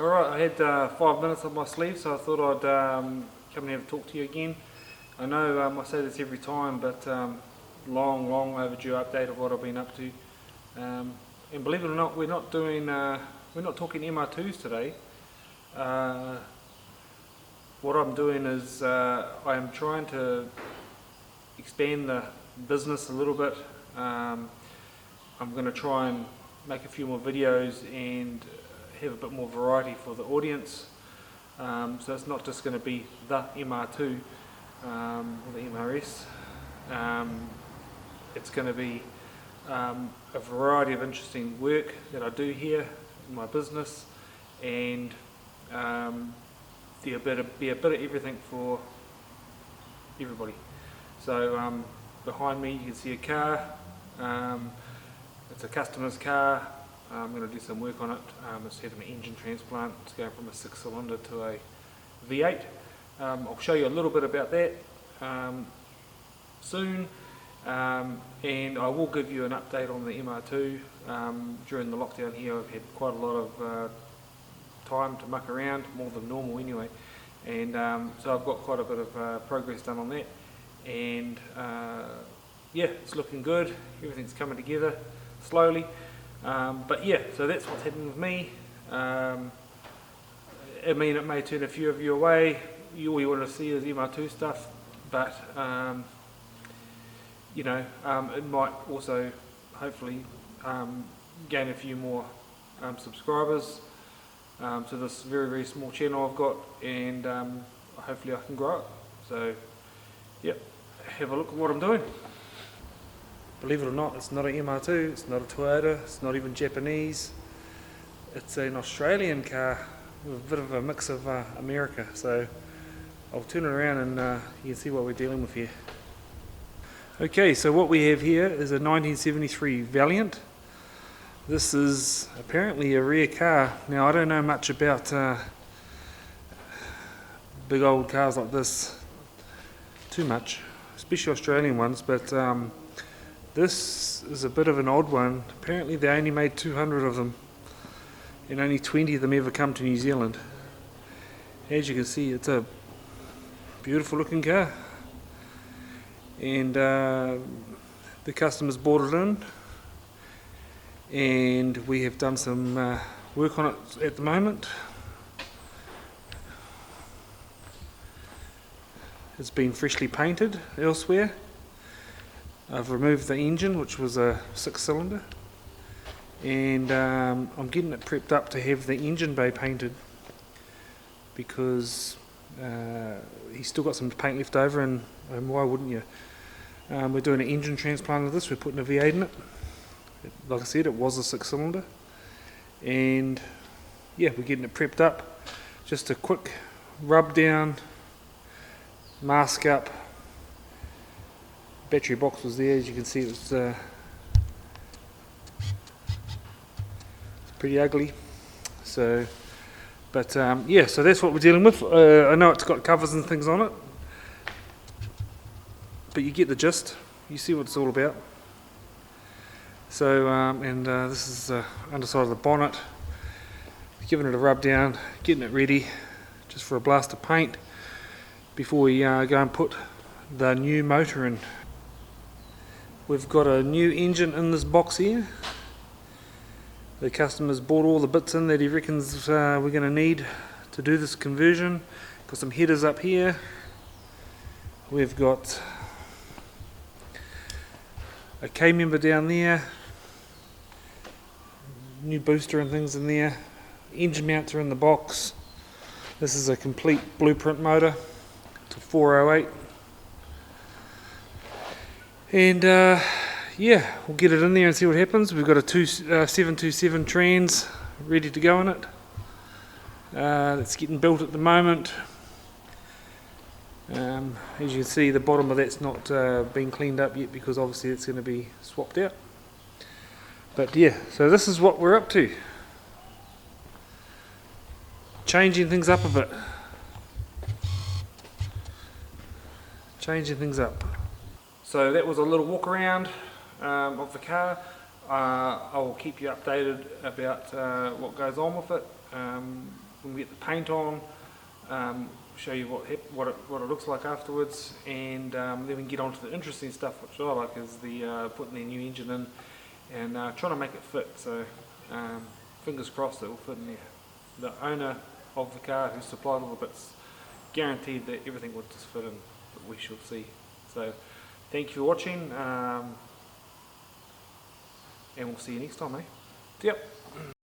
Alright, I had 5 minutes up my sleeve, so I thought I'd come and have a talk to you again. I know I say this every time, but long overdue update of what I've been up to. And believe it or not, we're not talking MR2s today. What I'm doing is I am trying to expand the business a little bit. I'm going to try and make a few more videos and have a bit more variety for the audience. So it's not just going to be the MR2 or the MRS. It's going to be a variety of interesting work that I do here in my business, and be a bit of everything for everybody. So behind me you can see a car. It's a customer's car. I'm going to do some work on it. It's having an engine transplant. It's going from a 6-cylinder to a V8. I'll show you a little bit about that soon, and I will give you an update on the MR2. During the lockdown here, I've had quite a lot of time to muck around, more than normal anyway, and so I've got quite a bit of progress done on that, and yeah, it's looking good. Everything's coming together slowly. But yeah, so that's what's happening with me. I mean, it may turn a few of you away. All you want to see is MR2 stuff, but you know, it might also hopefully gain a few more subscribers to this very small channel I've got, and hopefully I can grow it. So yep, have a look at what I'm doing. Believe it or not, it's not an MR2, it's not a Toyota, it's not even Japanese. It's an Australian car with a bit of a mix of America. So I'll turn it around and you can see what we're dealing with here. Okay, so what we have here is a 1973 Valiant. This is apparently a rare car. Now, I don't know much about big old cars like this too much, especially Australian ones, but this is a bit of an odd one. Apparently they only made 200 of them, and only 20 of them ever come to New Zealand. As you can see, it's a beautiful looking car, and the customers bought it in, and we have done some work on it at the moment. It's been freshly painted elsewhere. I've removed the engine, which was a 6-cylinder, and I'm getting it prepped up to have the engine bay painted, because he's still got some paint left over, and why wouldn't you? We're doing an engine transplant of this. We're putting a V8 in it. Like I said, it was a 6-cylinder, and yeah, we're getting it prepped up. Just a quick rub down, mask up. Battery box was there, as you can see. It was it's pretty ugly. So, but yeah, so that's what we're dealing with. I know it's got covers and things on it, but you get the gist. You see what it's all about. So, and this is the underside of the bonnet. Giving it a rub down, getting it ready just for a blast of paint before we go and put the new motor in. We've got a new engine in this box here. The customer's bought all the bits in that he reckons we're going to need to do this conversion. Got some headers up here. We've got a K-member down there. New booster and things in there. Engine mounts are in the box. This is a complete blueprint motor to 408. And yeah, we'll get it in there and see what happens. We've got a 727 trans ready to go in it. It's getting built at the moment. As you can see, the bottom of that's not been cleaned up yet, because obviously it's going to be swapped out. But yeah, so this is what we're up to. Changing things up a bit. Changing things up. So that was a little walk around of the car. I will keep you updated about what goes on with it. when we get the paint on, show you what it looks like afterwards, and then we can get on to the interesting stuff, which I like, is the putting the new engine in and trying to make it fit. So fingers crossed it will fit in there. The owner of the car who supplied all the bits guaranteed that everything would just fit in, but we shall see. So thank you for watching, and we'll see you next time, eh? Yep.